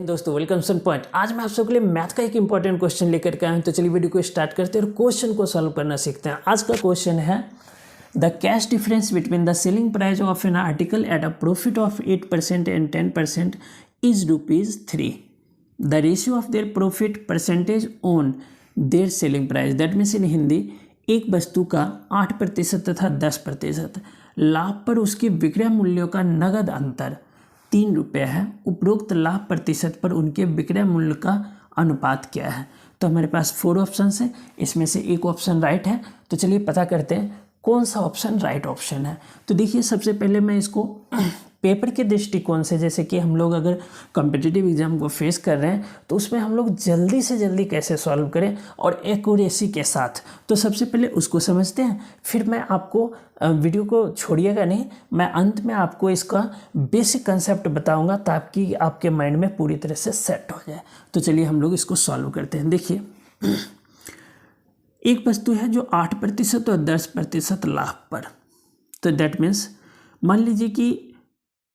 दोस्तों वेलकम सन पॉइंट। आज मैं आप सबके लिए मैथ का एक इंपॉर्टेंट क्वेश्चन लेकर के आया हूं। तो चलिए वीडियो को स्टार्ट करते हैं और क्वेश्चन को सॉल्व करना सीखते हैं। आज का क्वेश्चन है the cash difference between the selling price of an article at a profit of 8% and 10% is ₹3। The ratio of their profit percentage on their selling price. That means in Hindi, एक वस्तु का 8% तथा 10% लाभ पर उसके विक्रय मूल्यों का नगद अंतर ₹3 है। उपरोक्त लाभ प्रतिशत पर उनके विक्रय मूल्य का अनुपात क्या है। तो हमारे पास 4 ऑप्शंस हैं, इसमें से एक ऑप्शन राइट है। तो चलिए पता करते हैं कौन सा ऑप्शन राइट ऑप्शन है। तो देखिए, सबसे पहले मैं इसको पेपर के दृष्टिकोण से, जैसे कि हम लोग अगर कॉम्पिटिटिव एग्जाम को फेस कर रहे हैं तो उसमें हम लोग जल्दी से जल्दी कैसे सॉल्व करें और एक्यूरेसी के साथ, तो सबसे पहले उसको समझते हैं। फिर मैं आपको वीडियो को छोड़िएगा नहीं, मैं अंत में आपको इसका बेसिक कंसेप्ट बताऊंगा ताकि आपके माइंड में पूरी तरह से सेट हो जाए। तो चलिए हम लोग इसको सॉल्व करते हैं। देखिए, एक वस्तु है जो 8% और 10% लाभ पर, तो दैट मीन्स मान लीजिए कि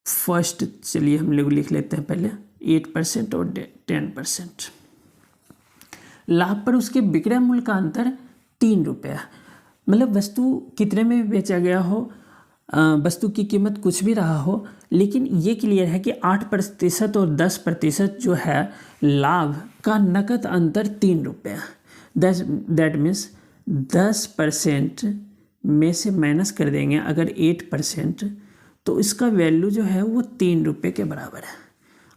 फर्स्ट, चलिए हम लोग लिख लेते हैं पहले 8% और 10%। लाभ पर उसके विक्रय मूल्य का अंतर ₹3, मतलब वस्तु कितने में बेचा गया हो, वस्तु की कीमत कुछ भी रहा हो, लेकिन ये क्लियर है कि 8% और 10% जो है लाभ का नकद अंतर ₹3 है। दैट मीन्स 10% में से माइनस कर देंगे अगर 8%, तो इसका वैल्यू जो है वो ₹3 के बराबर है।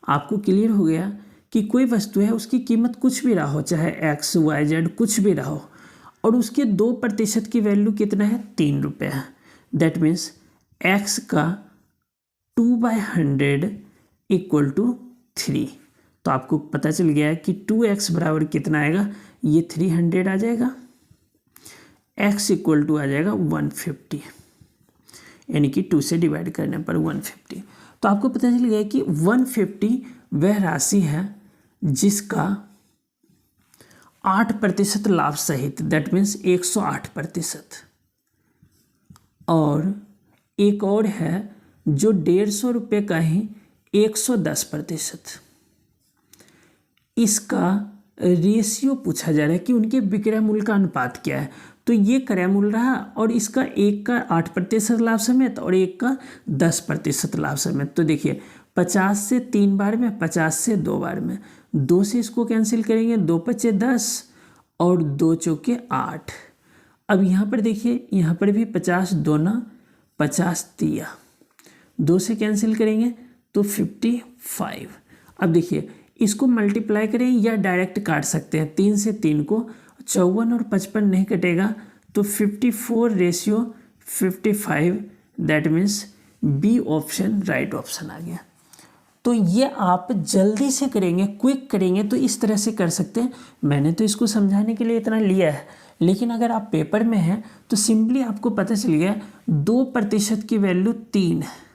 आपको क्लियर हो गया कि कोई वस्तु है, उसकी कीमत कुछ भी रहा हो, चाहे X, Y, Z कुछ भी रहा हो, और उसके 2% की वैल्यू कितना है, ₹3 है। दैट मीन्स X का 2/100 = 3। तो आपको पता चल गया है कि 2x बराबर कितना आएगा, ये 300 आ जाएगा। x = आ जाएगा 150, यानी कि 2 से डिवाइड करने पर 150। तो आपको पता चल गया कि 150 वह राशि है जिसका 8% लाभ सहित, दैट मीन्स 108%, और एक और है जो ₹150 का ही 110%। इसका रेशियो पूछा जा रहा है कि उनके विक्रय मूल्य का अनुपात क्या है। तो ये क्रय मूल्य रहा, और इसका एक का 8% लाभ समेत और एक का 10% लाभ समेत। तो देखिए, 50 से 3 बार में, 50 से 2 बार में, 2 से इसको कैंसिल करेंगे, 2 × 10 और 2 × 8। अब यहाँ पर देखिए, यहाँ पर भी 50 दूना 50 दिया, 2 से कैंसिल करेंगे तो 55। अब देखिए, इसको मल्टीप्लाई करें या डायरेक्ट काट सकते हैं, 3 से 3 को 54 और 55 नहीं कटेगा, तो 54:55, that means B option right option आ गया। तो ये आप जल्दी से करेंगे, क्विक करेंगे तो इस तरह से कर सकते हैं। मैंने तो इसको समझाने के लिए इतना लिया है, लेकिन अगर आप पेपर में हैं तो सिंपली आपको पता चल गया 2% की वैल्यू 3 है,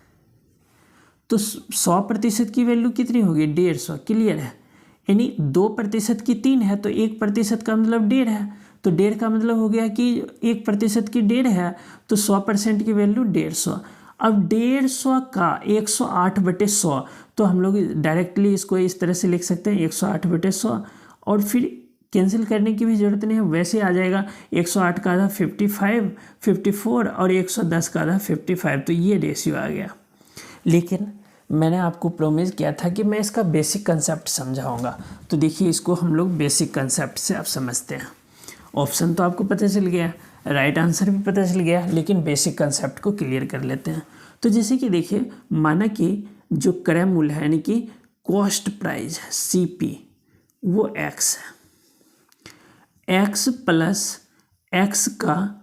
तो 100% की वैल्यू कितनी होगी, 150। क्लियर है, यानी 2% की 3 है तो 1% का मतलब 1.5 है, तो 1.5 का मतलब हो गया कि 1% की 1.5 है, तो 100% की वैल्यू 150। अब 150 का 108/100, तो हम लोग डायरेक्टली इसको इस तरह से लिख सकते हैं 108/100, और फिर कैंसिल करने की भी ज़रूरत नहीं है, वैसे आ जाएगा 108 का आधा 55, 54 और 110 का आधा 55। तो ये रेशियो आ गया। लेकिन मैंने आपको प्रॉमिस किया था कि मैं इसका बेसिक कंसेप्ट समझाऊंगा। तो देखिए, इसको हम लोग बेसिक कंसेप्ट से आप समझते हैं। ऑप्शन तो आपको पता चल गया, राइट आंसर भी पता चल गया, लेकिन बेसिक कंसेप्ट को क्लियर कर लेते हैं। तो जैसे कि देखिए, माना कि जो क्रय मूल्य है, यानी कि कॉस्ट प्राइस है, CP, वो X है। X + X का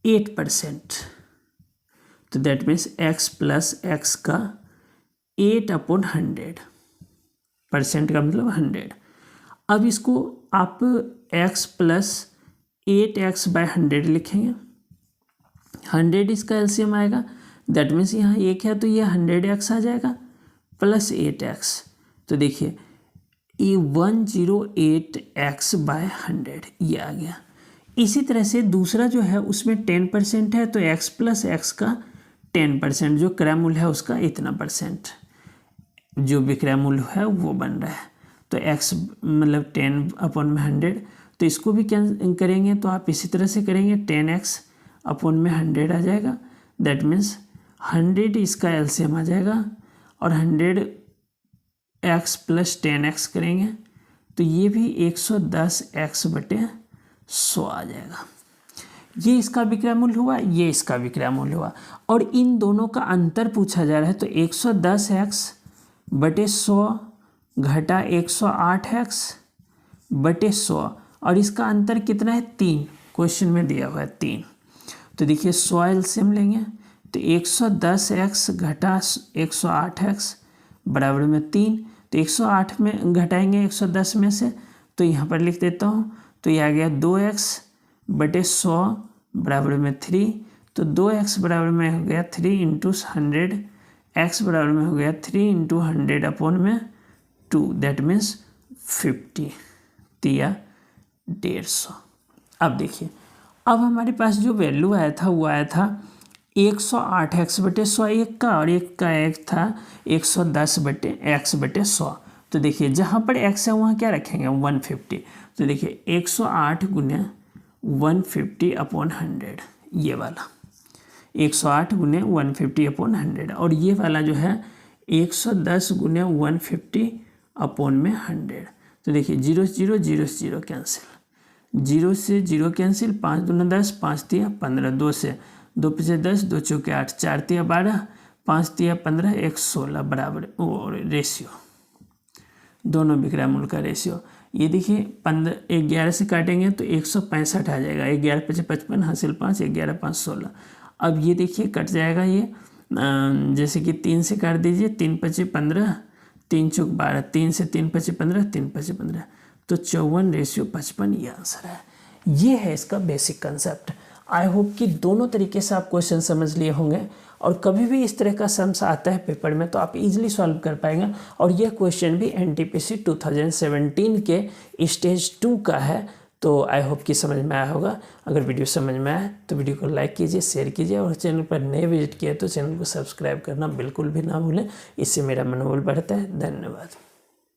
8%, तो दैट मीन्स X + X का 8/100%, का मतलब 100। अब इसको आप X + 8x/100 लिखेंगे। 100 इसका एलसीएम आएगा, दैट मीन्स यहाँ 1 है तो ये 100x आ जाएगा प्लस 8x। तो देखिए, ये 108x/100 ये आ गया। इसी तरह से दूसरा जो है उसमें 10% है, तो X + X का 10%, जो क्रय मूल्य है उसका इतना %। जो विक्रय मूल्य है वो बन रहा है। तो x मतलब 10/100, तो इसको भी क्या करेंगे, तो आप इसी तरह से करेंगे 10x/100 आ जाएगा। दैट मीन्स 100 इसका एलसीएम आ जाएगा और 100x + 10x करेंगे तो ये भी 110x/100 आ जाएगा। ये इसका विक्रय मूल्य हुआ, ये इसका विक्रय मूल्य हुआ, और इन दोनों का अंतर पूछा जा रहा है। तो 110x/100 घटा 108x/100, और इसका अंतर कितना है, 3। क्वेश्चन में दिया हुआ है 3। तो देखिए 100 एलसीएम लेंगे तो 110x घटा 108x बराबर में 3। तो 108 में घटाएंगे 110 में से, तो यहाँ पर लिख देता हूँ। तो ये आ गया 2x/100 बराबर में 3। तो 2x बराबर में हो गया 3 × 100, x बराबर में हो गया 3 × 100/2। दैट मीन्स 50 या 150। अब देखिए, अब हमारे पास जो वैल्यू आया था वो आया था 108x/100 एक का, और एक का एक था 110x/100। तो देखिए जहाँ पर x है वहाँ क्या रखेंगे, 150। तो देखिए 108 × 150/100, ये वाला 108 × 150/100, और ये वाला जो है 110 × 150/100। तो देखिए 0 0 0 0 कैंसिल, 0 से 0 कैंसिल, 5 दूना 10, 5 तिया 15, 2 से 2 पीछे 10, 2 चौके 8, 4 तिया 12, 5 तिया 15, 1 16 बराबर, और रेशियो दोनों विक्रय मूल्य का रेशियो। ये देखिए 11 से काटेंगे तो 165 आ जाएगा। 11 × 5 = 55, हासिल 5, 11 × 5 = 16। अब ये देखिए कट जाएगा ये, जैसे कि 3 से काट दीजिए, 3 × 5 = 15, 3 चौक 12, 3 से 3 × 5 = 15, 3 × 5 = 15, तो 54:55 ये आंसर है। ये है इसका बेसिक कंसेप्ट। आई होप कि दोनों तरीके से आप क्वेश्चन समझ लिए होंगे, और कभी भी इस तरह का सम्स आता है पेपर में तो आप इजीली सॉल्व कर पाएंगे। और यह क्वेश्चन भी एनटीपीसी 2017 के स्टेज 2 का है। तो आई होप कि समझ में आया होगा। अगर वीडियो समझ में आया तो वीडियो को लाइक कीजिए, शेयर कीजिए, और चैनल पर नए विजिट किया तो चैनल को सब्सक्राइब करना बिल्कुल भी ना भूलें। इससे मेरा मनोबल बढ़ता है। धन्यवाद।